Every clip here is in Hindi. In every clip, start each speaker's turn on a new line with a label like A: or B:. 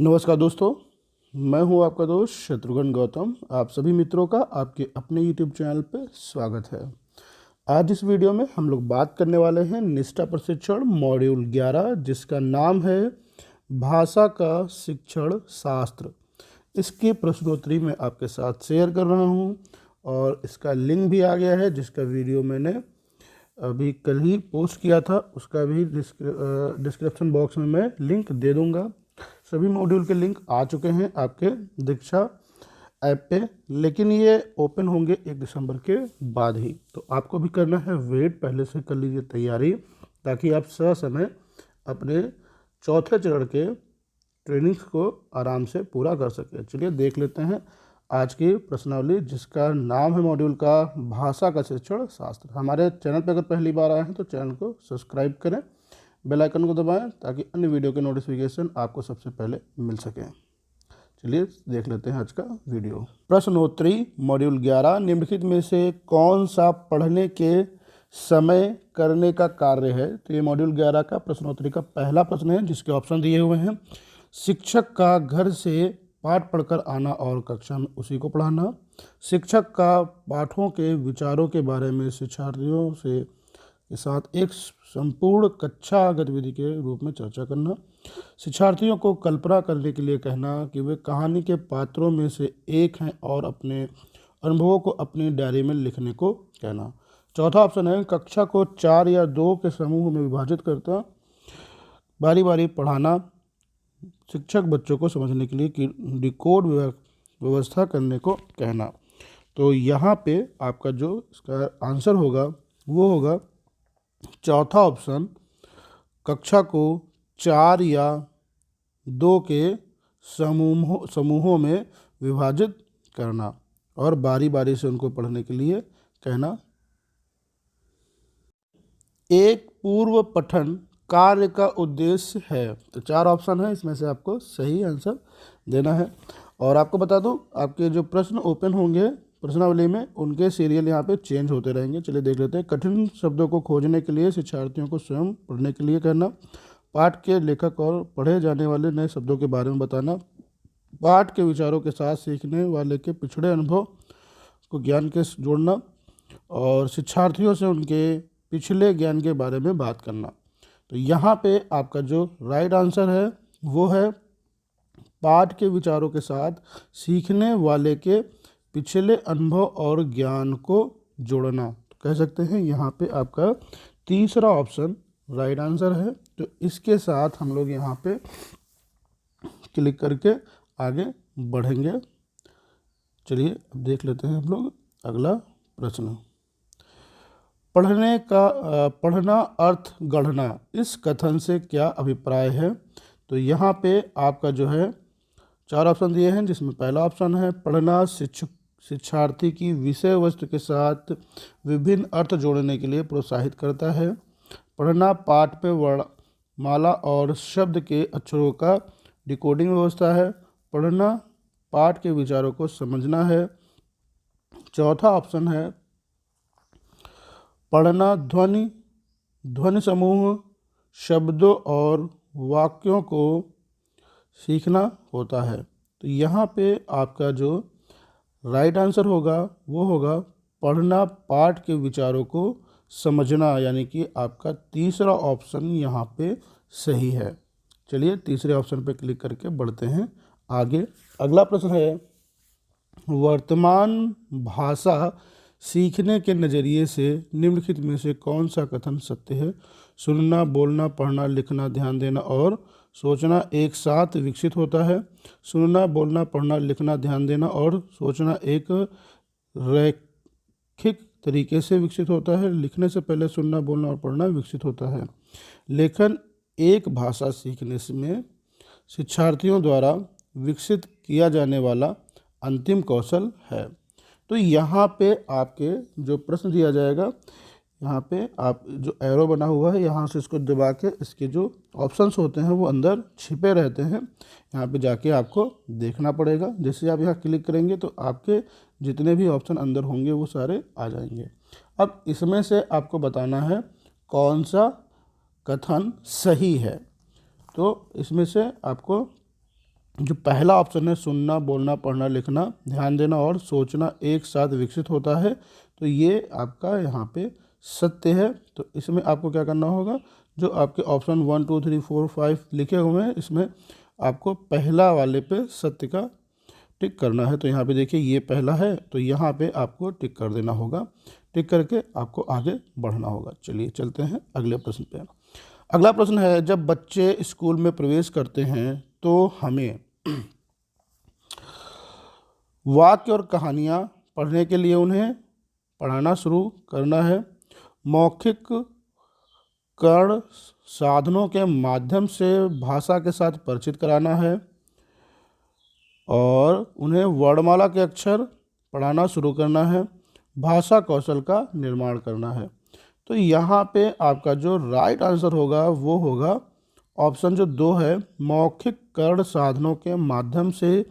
A: नमस्कार दोस्तों, मैं हूं आपका दोस्त शत्रुघ्न गौतम। आप सभी मित्रों का आपके अपने यूट्यूब चैनल पर स्वागत है। आज इस वीडियो में हम लोग बात करने वाले हैं निष्ठा प्रशिक्षण मॉड्यूल 11, जिसका नाम है भाषा का शिक्षण शास्त्र। इसकी प्रश्नोत्तरी मैं आपके साथ शेयर कर रहा हूं और इसका लिंक भी आ गया है, जिसका वीडियो मैंने अभी कल ही पोस्ट किया था। उसका भी डिस्क्रिप्शन बॉक्स में मैं लिंक दे दूंगा। सभी मॉड्यूल के लिंक आ चुके हैं आपके दीक्षा ऐप पे, लेकिन ये ओपन होंगे 1 दिसंबर के बाद ही। तो आपको भी करना है वेट, पहले से कर लीजिए तैयारी, ताकि आप समय अपने चौथे चरण के ट्रेनिंग्स को आराम से पूरा कर सके। चलिए देख लेते हैं आज की प्रश्नावली, जिसका नाम है मॉड्यूल का भाषा का शिक्षण शास्त्र। हमारे चैनल पर अगर पहली बार आए हैं तो चैनल को सब्सक्राइब करें, बेल आइकन को दबाएं, ताकि अन्य वीडियो के नोटिफिकेशन आपको सबसे पहले मिल सके। चलिए देख लेते हैं आज का वीडियो। प्रश्नोत्तरी मॉड्यूल 11, निम्नलिखित में से कौन सा पढ़ने के समय करने का कार्य है? तो ये मॉड्यूल 11 का प्रश्नोत्तरी का पहला प्रश्न है, जिसके ऑप्शन दिए हुए हैं। शिक्षक का घर से पाठ पढ़कर आना और कक्षा में उसी को पढ़ाना। शिक्षक का पाठों के विचारों के बारे में शिक्षार्थियों से के साथ एक संपूर्ण कक्षा गतिविधि के रूप में चर्चा करना। शिक्षार्थियों को कल्पना करने के लिए कहना कि वे कहानी के पात्रों में से एक हैं और अपने अनुभवों को अपनी डायरी में लिखने को कहना। चौथा ऑप्शन है कक्षा को 4 या 2 के समूह में विभाजित करता, बारी बारी पढ़ाना। शिक्षक बच्चों को समझने के लिए डिकोड व्यवस्था करने को कहना। तो यहाँ पे आपका जो इसका आंसर होगा वो होगा चौथा ऑप्शन, कक्षा को 4 या 2 के समूहों में विभाजित करना और बारी बारी से उनको पढ़ने के लिए कहना। एक पूर्व पठन कार्य का उद्देश्य है। तो 4 ऑप्शन है, इसमें से आपको सही आंसर देना है। और आपको बता दूं, आपके जो प्रश्न ओपन होंगे प्रश्नावली में, उनके सीरियल यहाँ पे चेंज होते रहेंगे। चलिए देख लेते हैं। कठिन शब्दों को खोजने के लिए शिक्षार्थियों को स्वयं पढ़ने के लिए कहना। पाठ के लेखक और पढ़े जाने वाले नए शब्दों के बारे में बताना। पाठ के विचारों के साथ सीखने वाले के पिछड़े अनुभव को ज्ञान के जोड़ना और शिक्षार्थियों से उनके पिछले ज्ञान के बारे में बात करना। तो यहाँ पे आपका जो राइट आंसर है वो है पाठ के विचारों के साथ सीखने वाले के पिछले अनुभव और ज्ञान को जोड़ना। तो कह सकते हैं यहाँ पे आपका तीसरा ऑप्शन राइट आंसर है। तो इसके साथ हम लोग यहाँ पे क्लिक करके आगे बढ़ेंगे। चलिए अब देख लेते हैं हम लोग अगला प्रश्न। पढ़ना अर्थ गढ़ना, इस कथन से क्या अभिप्राय है? तो यहाँ पे आपका जो है 4 ऑप्शन दिए हैं, जिसमें पहला ऑप्शन है पढ़ना शिक्षार्थी की विषय वस्तु के साथ विभिन्न अर्थ जोड़ने के लिए प्रोत्साहित करता है। पढ़ना पाठ में वर्णमाला और शब्द के अक्षरों का डिकोडिंग व्यवस्था है। पढ़ना पाठ के विचारों को समझना है। चौथा ऑप्शन है पढ़ना ध्वनि समूह, शब्दों और वाक्यों को सीखना होता है। तो यहाँ पे आपका जो राइट आंसर होगा वो होगा पढ़ना पाठ के विचारों को समझना, यानी कि आपका तीसरा ऑप्शन यहाँ पे सही है। चलिए तीसरे ऑप्शन पे क्लिक करके बढ़ते हैं आगे। अगला प्रश्न है वर्तमान भाषा सीखने के नज़रिए से निम्नलिखित में से कौन सा कथन सत्य है? सुनना, बोलना, पढ़ना, लिखना, ध्यान देना और सोचना एक साथ विकसित होता है। सुनना, बोलना, पढ़ना, लिखना, ध्यान देना और सोचना एक रैखिक तरीके से विकसित होता है। लिखने से पहले सुनना, बोलना और पढ़ना विकसित होता है। लेखन एक भाषा सीखने में शिक्षार्थियों द्वारा विकसित किया जाने वाला अंतिम कौशल है। तो यहाँ पे आपके जो प्रश्न दिया जाएगा, यहाँ पे आप जो एरो बना हुआ है, यहाँ से इसको दबा के इसके जो ऑप्शंस होते हैं वो अंदर छिपे रहते हैं। यहाँ पे जाके आपको देखना पड़ेगा। जैसे आप यहाँ क्लिक करेंगे तो आपके जितने भी ऑप्शन अंदर होंगे वो सारे आ जाएंगे। अब इसमें से आपको बताना है कौन सा कथन सही है। तो इसमें से आपको जो पहला ऑप्शन है सुनना, बोलना, पढ़ना, लिखना, ध्यान देना और सोचना एक साथ विकसित होता है, तो ये आपका यहाँ पे सत्य है। तो इसमें आपको क्या करना होगा, जो आपके ऑप्शन 1 2 3 4 5 लिखे हुए हैं इसमें आपको पहला वाले पे सत्य का टिक करना है। तो यहाँ पे देखिए ये पहला है, तो यहाँ पे आपको टिक कर देना होगा। टिक करके आपको आगे बढ़ना होगा। चलिए चलते हैं अगले प्रश्न पे। अगला प्रश्न है, जब बच्चे स्कूल में प्रवेश करते हैं तो हमें वाक्य और कहानियाँ पढ़ने के लिए उन्हें पढ़ाना शुरू करना है, मौखिक कर्ण साधनों के माध्यम से भाषा के साथ परिचित कराना है और उन्हें वर्णमाला के अक्षर पढ़ाना शुरू करना है, भाषा कौशल का निर्माण करना है। तो यहाँ पे आपका जो राइट आंसर होगा वो होगा ऑप्शन जो 2 है, मौखिक कर्ण साधनों के माध्यम से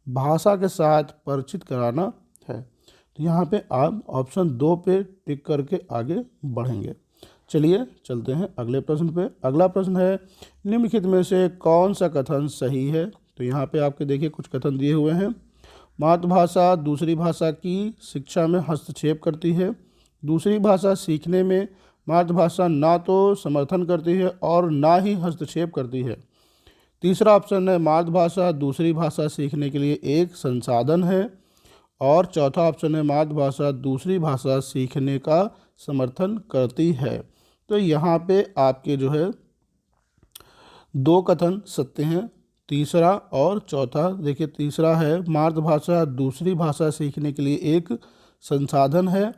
A: भाषा के साथ परिचित कराना है। तो यहाँ पे आप ऑप्शन 2 पे टिक करके आगे बढ़ेंगे। चलिए चलते हैं अगले प्रश्न पे। अगला प्रश्न है, निम्नलिखित में से कौन सा कथन सही है। तो यहाँ पे आपके देखिए कुछ कथन दिए हुए हैं। मातृभाषा दूसरी भाषा की शिक्षा में हस्तक्षेप करती है, दूसरी भाषा सीखने में मातृभाषा ना तो समर्थन करती है और ना ही हस्तक्षेप करती है। तीसरा ऑप्शन है, मातृभाषा दूसरी भाषा सीखने के लिए एक संसाधन है। और चौथा ऑप्शन है, मातृभाषा दूसरी भाषा सीखने का समर्थन करती है। तो यहाँ पे आपके जो है 2 कथन सत्य हैं, तीसरा और चौथा। देखिए तीसरा है, मातृभाषा दूसरी भाषा सीखने के लिए एक संसाधन है,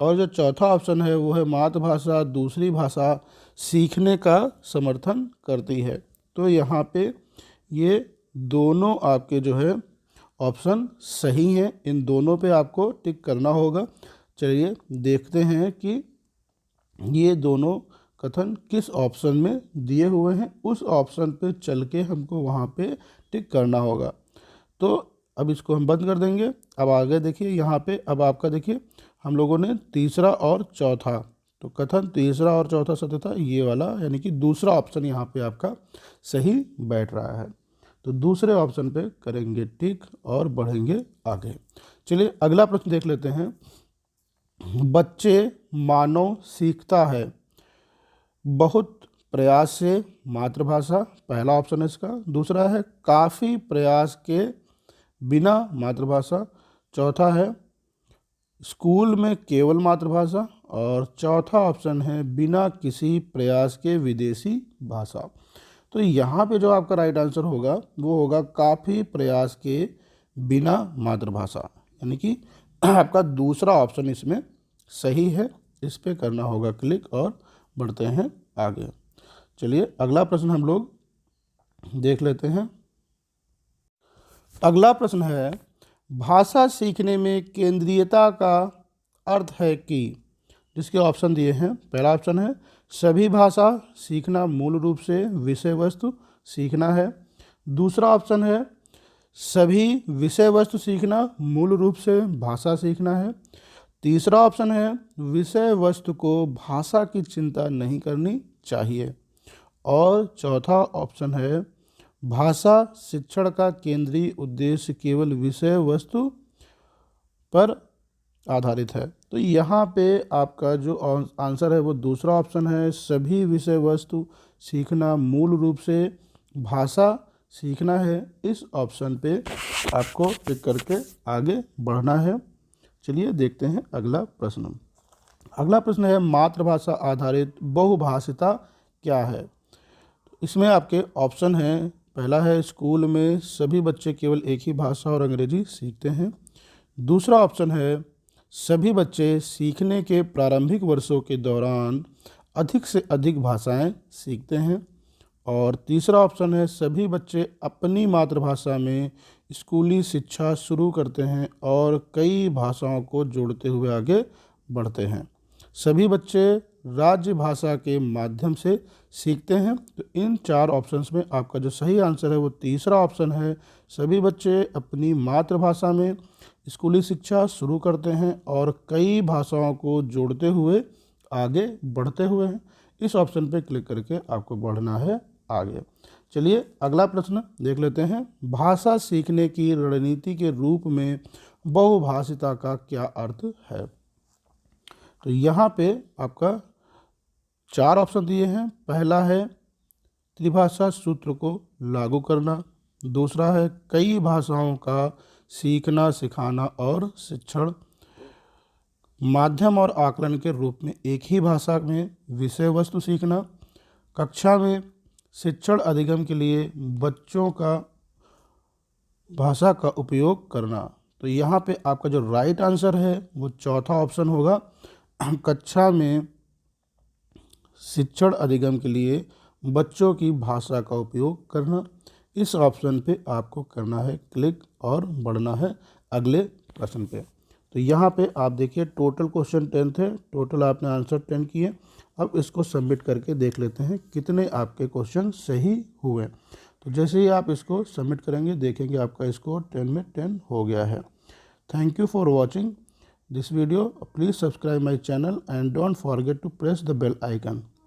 A: और जो चौथा ऑप्शन है वो है मातृभाषा दूसरी भाषा सीखने का समर्थन करती है। तो यहाँ पे ये दोनों आपके जो है ऑप्शन सही हैं, इन दोनों पे आपको टिक करना होगा। चलिए देखते हैं कि ये दोनों कथन किस ऑप्शन में दिए हुए हैं, उस ऑप्शन पे चल के हमको वहाँ पे टिक करना होगा। तो अब इसको हम बंद कर देंगे। अब आगे देखिए यहाँ पे अब आपका देखिए हम लोगों ने तीसरा और चौथा, तो कथन तीसरा और चौथा सत्य था, ये वाला यानी कि दूसरा ऑप्शन यहाँ पे आपका सही बैठ रहा है। तो दूसरे ऑप्शन पे करेंगे टिक और बढ़ेंगे आगे। चलिए अगला प्रश्न देख लेते हैं। बच्चे मानव सीखता है बहुत प्रयास से मातृभाषा, पहला ऑप्शन है इसका। दूसरा है काफ़ी प्रयास के बिना मातृभाषा, चौथा है स्कूल में केवल मातृभाषा, और चौथा ऑप्शन है बिना किसी प्रयास के विदेशी भाषा। तो यहाँ पे जो आपका राइट आंसर होगा वो होगा काफ़ी प्रयास के बिना मातृभाषा, यानी कि आपका दूसरा ऑप्शन इसमें सही है। इस पे करना होगा क्लिक और बढ़ते हैं आगे। चलिए अगला प्रश्न हम लोग देख लेते हैं। अगला प्रश्न है, भाषा सीखने में केंद्रीयता का अर्थ है कि, जिसके ऑप्शन दिए हैं। पहला ऑप्शन है सभी भाषा सीखना मूल रूप से विषय वस्तु सीखना है। दूसरा ऑप्शन है सभी विषय वस्तु सीखना मूल रूप से भाषा सीखना है। तीसरा ऑप्शन है विषय वस्तु को भाषा की चिंता नहीं करनी चाहिए। और चौथा ऑप्शन है भाषा शिक्षण का केंद्रीय उद्देश्य केवल विषय वस्तु पर आधारित है। तो यहाँ पे आपका जो आंसर है वो दूसरा ऑप्शन है, सभी विषय वस्तु सीखना मूल रूप से भाषा सीखना है। इस ऑप्शन पे आपको टिक करके आगे बढ़ना है। चलिए देखते हैं अगला प्रश्न। अगला प्रश्न है, मातृभाषा आधारित बहुभाषिता क्या है। इसमें आपके ऑप्शन हैं। पहला है स्कूल में सभी बच्चे केवल एक ही भाषा और अंग्रेजी सीखते हैं। दूसरा ऑप्शन है सभी बच्चे सीखने के प्रारंभिक वर्षों के दौरान अधिक से अधिक भाषाएं सीखते हैं। और तीसरा ऑप्शन है सभी बच्चे अपनी मातृभाषा में स्कूली शिक्षा शुरू करते हैं और कई भाषाओं को जोड़ते हुए आगे बढ़ते हैं। सभी बच्चे राज्य भाषा के माध्यम से सीखते हैं। तो इन 4 ऑप्शंस में आपका जो सही आंसर है वो तीसरा ऑप्शन है, सभी बच्चे अपनी मातृभाषा में स्कूली शिक्षा शुरू करते हैं और कई भाषाओं को जोड़ते हुए आगे बढ़ते हुए हैं। इस ऑप्शन पे क्लिक करके आपको बढ़ना है आगे। चलिए अगला प्रश्न देख लेते हैं। भाषा सीखने की रणनीति के रूप में बहुभाषिता का क्या अर्थ है? तो यहाँ पे आपका 4 ऑप्शन दिए हैं। पहला है त्रिभाषा सूत्र को लागू करना, दूसरा है कई भाषाओं का सीखना, सिखाना और शिक्षण, माध्यम और आकलन के रूप में एक ही भाषा में विषय वस्तु सीखना, कक्षा में शिक्षण अधिगम के लिए बच्चों का भाषा का उपयोग करना। तो यहाँ पे आपका जो राइट आंसर है वो चौथा ऑप्शन होगा, कक्षा में शिक्षण अधिगम के लिए बच्चों की भाषा का उपयोग करना। इस ऑप्शन पे आपको करना है क्लिक और बढ़ना है अगले प्रश्न पे। तो यहाँ पे आप देखिए टोटल क्वेश्चन 10 थे, टोटल आपने आंसर 10 किए। अब इसको सबमिट करके देख लेते हैं कितने आपके क्वेश्चन सही हुए। तो जैसे ही आप इसको सबमिट करेंगे देखेंगे आपका स्कोर 10 में 10 हो गया है। Thank you for watching this video. Please subscribe my channel and don't forget to press the bell icon.